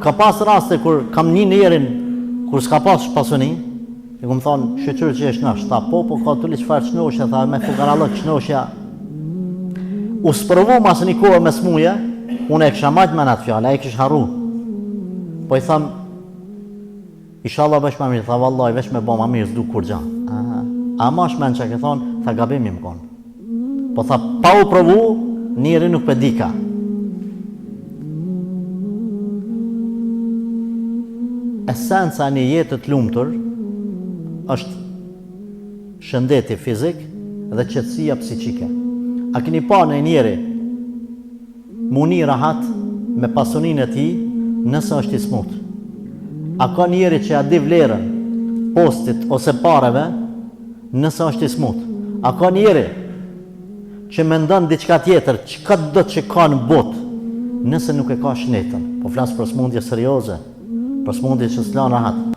ka pas raste kur kam një njerin kur s'ka pas pasuni, e ku më thonë, shqyqyrë që është nash, tha, po, ka tulli qëfar qënoshja, tha, me fukarallëk qënoshja. U sprovu mas një kohë me smuje, unë e kësha majtë me natë fjallë, e kështë harru. Po i thamë, inshallah vesh ma mirë, tha, vallaj, vesh me bo ma mirë, s'du kur gja. A ma shmen që ke thonë, tha, gabimi më konë. Po tha, pa u provu, njeri nuk pedika. Esenca një jetë të lumtur është shëndeti fizik dhe qetësia psiqike. A keni pa në njeri muni rahat me pasuninë e tij nëse është i smut? A ka njeri që ja di vlerën postit ose pareve nëse është i smut? A ka njeri që mendon diçka tjetër, çka do të ka në botë nëse nuk e ka shnetën? Po flas për smundje serioze, për smundje që s'lan rahat.